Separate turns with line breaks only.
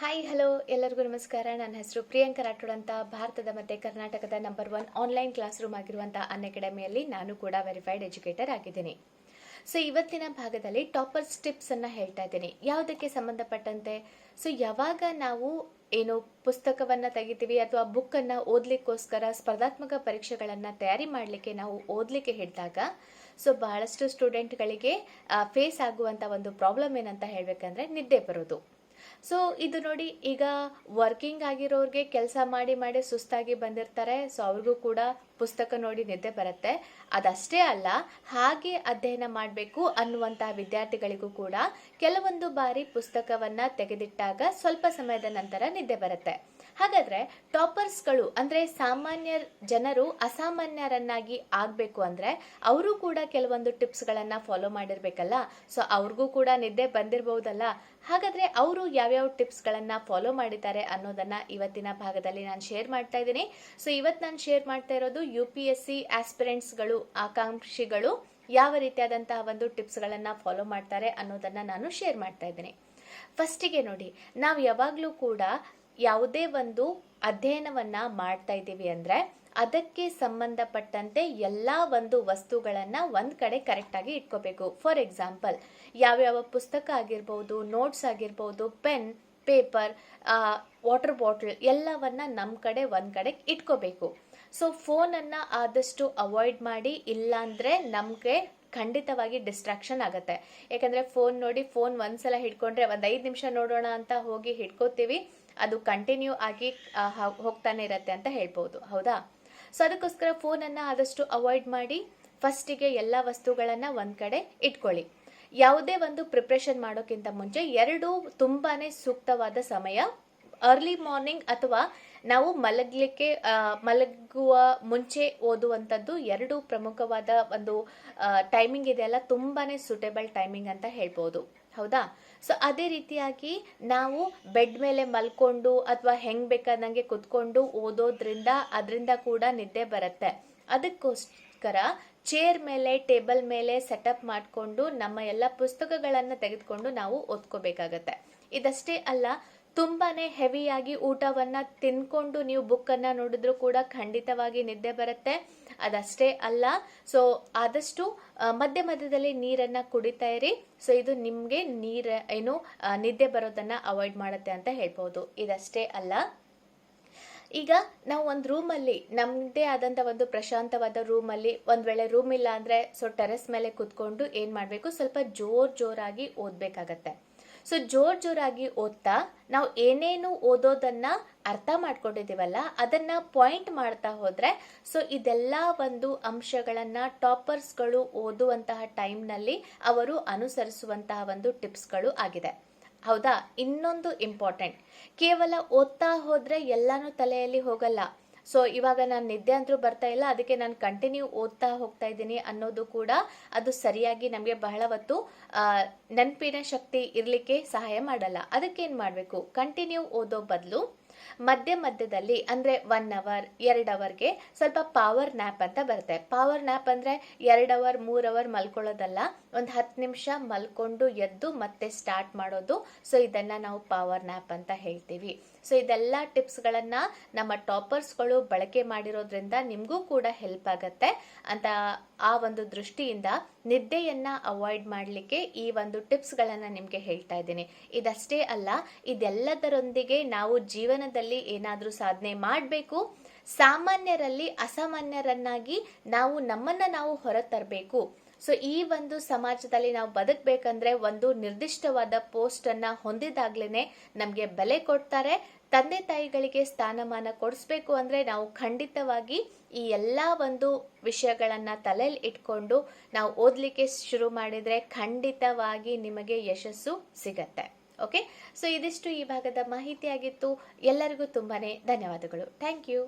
Hi hello ಎಲ್ಲರಿಗೂ ನಮಸ್ಕಾರ. ನನ್ನ ಹೆಸರು ಪ್ರಿಯಾಂಕಾ ರಾಠೋಡ್ ಅಂತ. ಭಾರತದ ಮತ್ತು ಕರ್ನಾಟಕದ ನಂಬರ್ 1 ಆನ್ಲೈನ್ ಕ್ಲಾಸ್ ರೂಮ್ ಆಗಿರುವಂಥ ಅನ್ಅಕಾಡೆಮಿಯಲ್ಲಿ ನಾನು ಕೂಡ ವೆರಿಫೈಡ್ ಎಜುಕೇಟರ್ ಆಗಿದ್ದೀನಿ. ಸೊ ಇವತ್ತಿನ ಭಾಗದಲ್ಲಿ ಟಾಪರ್ಸ್ ಟಿಪ್ಸ್ ಅನ್ನ ಹೇಳ್ತಾ ಇದ್ದೀನಿ. ಯಾವುದಕ್ಕೆ ಸಂಬಂಧಪಟ್ಟಂತೆ, ಸೊ ಯಾವಾಗ ನಾವು ಏನು ಪುಸ್ತಕವನ್ನ ತೆಗಿತೀವಿ ಅಥವಾ ಬುಕ್ ಅನ್ನ ಓದ್ಲಿಕ್ಕೋಸ್ಕರ ಸ್ಪರ್ಧಾತ್ಮಕ ಪರೀಕ್ಷೆಗಳನ್ನ ತಯಾರಿ ಮಾಡಲಿಕ್ಕೆ ನಾವು ಓದ್ಲಿಕ್ಕೆ ಹಿಡಿದಾಗ ಸೊ ಬಹಳಷ್ಟು ಸ್ಟೂಡೆಂಟ್ಗಳಿಗೆ ಫೇಸ್ ಆಗುವಂತ ಒಂದು ಪ್ರಾಬ್ಲಮ್ ಏನಂತ ಹೇಳ್ಬೇಕಂದ್ರೆ ನಿದ್ದೆ ಬರೋದು. ಸೊ ಇದು ನೋಡಿ, ಈಗ ವರ್ಕಿಂಗ್ ಆಗಿರೋರಿಗೆ ಕೆಲಸ ಮಾಡಿ ಮಾಡಿ ಸುಸ್ತಾಗಿ ಬಂದಿರ್ತಾರೆ. ಸೊ ಅವ್ರಿಗೂ ಕೂಡ ಪುಸ್ತಕ ನೋಡಿ ನಿದ್ದೆ ಬರುತ್ತೆ. ಅದಷ್ಟೇ ಅಲ್ಲ, ಹಾಗೆ ಅಧ್ಯಯನ ಮಾಡಬೇಕು ಅನ್ನುವಂತಹ ವಿದ್ಯಾರ್ಥಿಗಳಿಗೂ ಕೂಡ ಕೆಲವೊಂದು ಬಾರಿ ಪುಸ್ತಕವನ್ನ ತೆಗೆದಿಟ್ಟಾಗ ಸ್ವಲ್ಪ ಸಮಯದ ನಂತರ ನಿದ್ದೆ ಬರುತ್ತೆ. ಹಾಗಾದ್ರೆ ಟಾಪರ್ಸ್ಗಳು ಅಂದ್ರೆ ಸಾಮಾನ್ಯ ಜನರು ಅಸಾಮಾನ್ಯರನ್ನಾಗಿ ಆಗ್ಬೇಕು ಅಂದ್ರೆ ಅವರು ಕೂಡ ಕೆಲವೊಂದು ಟಿಪ್ಸ್ ಗಳನ್ನ ಫಾಲೋ ಮಾಡಿರ್ಬೇಕಲ್ಲ. ಸೊ ಅವ್ರಿಗೂ ಕೂಡ ನಿದ್ದೆ ಬಂದಿರಬಹುದಲ್ಲ. ಹಾಗಾದ್ರೆ ಅವರು ಯಾವ್ಯಾವ ಟಿಪ್ಸ್ ಗಳನ್ನ ಫಾಲೋ ಮಾಡಿದ್ದಾರೆ ಅನ್ನೋದನ್ನ ಇವತ್ತಿನ ಭಾಗದಲ್ಲಿ ನಾನು ಶೇರ್ ಮಾಡ್ತಾ ಇದ್ದೀನಿ. ಸೊ ಇವತ್ತು ನಾನು ಶೇರ್ ಮಾಡ್ತಾ ಇರೋದು UPSC ಆಸ್ಪಿರೆಂಟ್ಸ್ ಗಳು, ಆಕಾಂಕ್ಷಿಗಳು ಯಾವ ರೀತಿಯಾದಂತಹ ಒಂದು ಟಿಪ್ಸ್ ಗಳನ್ನ ಫಾಲೋ ಮಾಡ್ತಾರೆ ಅನ್ನೋದನ್ನ ನಾನು ಶೇರ್ ಮಾಡ್ತಾ ಇದ್ದೀನಿ. ಫಸ್ಟಿಗೆ ನೋಡಿ, ನಾವು ಯಾವಾಗ್ಲೂ ಕೂಡ ಯಾವುದೇ ಒಂದು ಅಧ್ಯಯನವನ್ನ ಮಾಡ್ತಾ ಇದ್ದೀವಿ ಅಂದ್ರೆ ಅದಕ್ಕೆ ಸಂಬಂಧಪಟ್ಟಂತೆ ಎಲ್ಲಾ ಒಂದು ವಸ್ತುಗಳನ್ನ ಒಂದ್ ಕಡೆ ಕರೆಕ್ಟ್ ಆಗಿ ಇಟ್ಕೋಬೇಕು. ಫಾರ್ ಎಕ್ಸಾಂಪಲ್, ಯಾವ್ಯಾವ ಪುಸ್ತಕ ಆಗಿರ್ಬಹುದು, ನೋಟ್ಸ್ ಆಗಿರ್ಬಹುದು, ಪೆನ್, ಪೇಪರ್, ವಾಟರ್ ಬಾಟಲ್ ಎಲ್ಲವನ್ನ ನಮ್ ಕಡೆ ಒಂದ್ ಕಡೆ ಇಟ್ಕೋಬೇಕು. ಸೊ ಫೋನ್ ಅನ್ನ ಆದಷ್ಟು ಅವಾಯ್ಡ್ ಮಾಡಿ, ಇಲ್ಲಾಂದ್ರೆ ನಮ್ಗೆ ಖಂಡಿತವಾಗಿ ಡಿಸ್ಟ್ರಾಕ್ಷನ್ ಆಗುತ್ತೆ. ಯಾಕಂದ್ರೆ ಫೋನ್ ನೋಡಿ, ಫೋನ್ ಒಂದ್ಸಲ ಹಿಡ್ಕೊಂಡ್ರೆ ಒಂದ್ 5 ನಿಮಿಷ ನೋಡೋಣ ಅಂತ ಹೋಗಿ ಹಿಡ್ಕೋತೀವಿ, ಅದು ಕಂಟಿನ್ಯೂ ಆಗಿ ಹೋಗ್ತಾನೆ ಇರತ್ತೆ ಅಂತ ಹೇಳ್ಬೋದು, ಹೌದಾ? ಸೊ ಅದಕ್ಕೋಸ್ಕರ ಫೋನ್ ಅನ್ನ ಆದಷ್ಟು ಅವಾಯ್ಡ್ ಮಾಡಿ ಫಸ್ಟಿಗೆ ಎಲ್ಲ ವಸ್ತುಗಳನ್ನ ಒಂದ್ ಕಡೆ ಇಟ್ಕೊಳ್ಳಿ. ಯಾವುದೇ ಒಂದು ಪ್ರಿಪ್ರೇಷನ್ ಮಾಡೋಕ್ಕಿಂತ ಮುಂಚೆ 2 ತುಂಬಾನೇ ಸೂಕ್ತವಾದ ಸಮಯ, ಅರ್ಲಿ ಮಾರ್ನಿಂಗ್ ಅಥವಾ ನಾವು ಮಲಗುವ ಮುಂಚೆ ಓದುವಂಥದ್ದು 2 ಪ್ರಮುಖವಾದ ಒಂದು ಟೈಮಿಂಗ್ ಇದೆಯಲ್ಲ, ತುಂಬಾನೇ ಸೂಟೇಬಲ್ ಟೈಮಿಂಗ್ ಅಂತ ಹೇಳ್ಬೋದು, ಹೌದಾ? ಸೊ ಅದೇ ರೀತಿಯಾಗಿ ನಾವು ಬೆಡ್ ಮೇಲೆ ಮಲ್ಕೊಂಡು ಅಥವಾ ಹೆಂಗ್ ಬೇಕಾದಂಗೆ ಕುತ್ಕೊಂಡು ಓದೋದ್ರಿಂದ ಅದರಿಂದ ಕೂಡ ನಿದ್ದೆ ಬರುತ್ತೆ. ಅದಕ್ಕೋಸ್ಕರ ಚೇರ್ ಮೇಲೆ, ಟೇಬಲ್ ಮೇಲೆ ಸೆಟಪ್ ಮಾಡಿಕೊಂಡು ನಮ್ಮ ಎಲ್ಲ ಪುಸ್ತಕಗಳನ್ನ ತೆಗೆದುಕೊಂಡು ನಾವು ಓದ್ಕೋಬೇಕಾಗತ್ತೆ. ಇದಷ್ಟೇ ಅಲ್ಲ, ತುಂಬಾನೇ ಹೆವಿಯಾಗಿ ಊಟವನ್ನ ತಿನ್ಕೊಂಡು ನೀವು ಬುಕ್ ಅನ್ನ ನೋಡಿದ್ರು ಕೂಡ ಖಂಡಿತವಾಗಿ ನಿದ್ದೆ ಬರುತ್ತೆ. ಅದಷ್ಟೇ ಅಲ್ಲ, ಸೊ ಆದಷ್ಟು ಮಧ್ಯ ಮಧ್ಯದಲ್ಲಿ ನೀರನ್ನ ಕುಡಿತಾ ಇರಿ. ಸೊ ಇದು ನಿಮ್ಗೆ ನಿದ್ದೆ ಬರೋದನ್ನ ಅವಾಯ್ಡ್ ಮಾಡುತ್ತೆ ಅಂತ ಹೇಳ್ಬೋದು. ಇದಷ್ಟೇ ಅಲ್ಲ, ಈಗ ನಾವು ಒಂದು ರೂಮಲ್ಲಿ, ನಮ್ಮದೇ ಆದಂತ ಒಂದು ಪ್ರಶಾಂತವಾದ ರೂಮಲ್ಲಿ ಒಂದ್ ವೇಳೆ ರೂಮ್ ಇಲ್ಲ ಅಂದ್ರೆ ಸೊ ಟೆರೆಸ್ ಮೇಲೆ ಕುತ್ಕೊಂಡು ಏನ್ ಮಾಡ್ಬೇಕು, ಸ್ವಲ್ಪ ಜೋರಾಗಿ ಓದ್ಬೇಕಾಗತ್ತೆ. ಸೊ ಜೋರಾಗಿ ಓದ್ತಾ ನಾವು ಏನೇನು ಓದೋದನ್ನ ಅರ್ಥ ಮಾಡ್ಕೊಂಡಿದೀವಲ್ಲ ಅದನ್ನ ಪಾಯಿಂಟ್ ಮಾಡ್ತಾ ಹೋದ್ರೆ ಸೊ ಇದೆಲ್ಲ ಒಂದು ಅಂಶಗಳನ್ನ ಟಾಪರ್ಸ್ಗಳು ಓದುವಂತಹ ಟೈಮ್ನಲ್ಲಿ ಅವರು ಅನುಸರಿಸುವಂತಹ ಒಂದು ಟಿಪ್ಸ್ಗಳು ಆಗಿದೆ, ಹೌದಾ? ಇನ್ನೊಂದು ಇಂಪಾರ್ಟೆಂಟ್, ಕೇವಲ ಓದ್ತಾ ಹೋದ್ರೆ ಎಲ್ಲಾನು ತಲೆಯಲ್ಲಿ ಹೋಗಲ್ಲ. ಸೊ ಇವಾಗ ನಾನು ನಿದ್ದೆ ಅಂತೂ ಬರ್ತಾ ಇಲ್ಲ, ಅದಕ್ಕೆ ನಾನು ಕಂಟಿನ್ಯೂ ಓದ್ತಾ ಹೋಗ್ತಾ ಇದ್ದೀನಿ ಅನ್ನೋದು ಕೂಡ ಅದು ಸರಿಯಾಗಿ ನಮಗೆ ಬಹಳ ಹೊತ್ತು ನೆನಪಿನ ಶಕ್ತಿ ಇರ್ಲಿಕ್ಕೆ ಸಹಾಯ ಮಾಡಲ್ಲ. ಅದಕ್ಕೇನ್ ಮಾಡ್ಬೇಕು, ಕಂಟಿನ್ಯೂ ಓದೋ ಬದಲು ಮಧ್ಯದಲ್ಲಿ ಅಂದ್ರೆ 1 ಅವರ್ 2 ಅವರ್ಗೆ ಸ್ವಲ್ಪ ಪವರ್ ನ್ಯಾಪ್ ಅಂತ ಬರುತ್ತೆ. ಪವರ್ ನ್ಯಾಪ್ ಅಂದ್ರೆ 2 ಅವರ್ 3 ಅವರ್ ಮಲ್ಕೊಳ್ಳೋದಲ್ಲ, ಒಂದ್ 10 ನಿಮಿಷ ಮಲ್ಕೊಂಡು ಎದ್ದು ಮತ್ತೆ ಸ್ಟಾರ್ಟ್ ಮಾಡೋದು. ಸೊ ಇದನ್ನ ನಾವು ಪವರ್ ನ್ಯಾಪ್ ಅಂತ ಹೇಳ್ತೀವಿ. ಸೊ ಇದೆಲ್ಲ ಟಿಪ್ಸ್ ಗಳನ್ನ ನಮ್ಮ ಟಾಪರ್ಸ್ಗಳು ಬಳಕೆ ಮಾಡಿರೋದ್ರಿಂದ ನಿಮ್ಗೂ ಕೂಡ ಹೆಲ್ಪ್ ಆಗತ್ತೆ ಅಂತ ಆ ಒಂದು ದೃಷ್ಟಿಯಿಂದ ನಿದ್ದೆಯನ್ನ ಅವಾಯ್ಡ್ ಮಾಡ್ಲಿಕ್ಕೆ ಈ ಒಂದು ಟಿಪ್ಸ್ ಗಳನ್ನ ನಿಮ್ಗೆ ಹೇಳ್ತಾ ಇದ್ದೀನಿ. ಇದಷ್ಟೇ ಅಲ್ಲ, ಇದೆಲ್ಲದರೊಂದಿಗೆ ನಾವು ಜೀವನದಲ್ಲಿ ಏನಾದ್ರೂ ಸಾಧನೆ ಮಾಡಬೇಕು, ಸಾಮಾನ್ಯರಲ್ಲಿ ಅಸಾಮಾನ್ಯರನ್ನಾಗಿ ನಮ್ಮನ್ನ ನಾವು ಹೊರತರಬೇಕು. ಸೊ ಈ ಒಂದು ಸಮಾಜದಲ್ಲಿ ನಾವು ಬದುಕಬೇಕಂದ್ರೆ ಒಂದು ನಿರ್ದಿಷ್ಟವಾದ ಪೋಸ್ಟ್ ಅನ್ನ ಹೊಂದಿದಾಗ್ಲೇನೆ ನಮ್ಗೆ ಬೆಲೆ ಕೊಡ್ತಾರೆ. ತಂದೆ ತಾಯಿಗಳಿಗೆ ಸ್ಥಾನಮಾನ ಕೊಡಿಸ್ಬೇಕು ಅಂದ್ರೆ ನಾವು ಖಂಡಿತವಾಗಿ ಈ ಎಲ್ಲಾ ಒಂದು ವಿಷಯಗಳನ್ನ ತಲೆಯಲ್ಲಿ ಇಟ್ಕೊಂಡು ನಾವು ಓದ್ಲಿಕ್ಕೆ ಶುರು ಮಾಡಿದ್ರೆ ಖಂಡಿತವಾಗಿ ನಿಮಗೆ ಯಶಸ್ಸು ಸಿಗತ್ತೆ. ಓಕೆ, ಸೊ ಇದಿಷ್ಟು ಈ ಭಾಗದ ಮಾಹಿತಿ ಆಗಿತ್ತು. ಎಲ್ಲರಿಗೂ ತುಂಬಾನೇ ಧನ್ಯವಾದಗಳು. Thank you.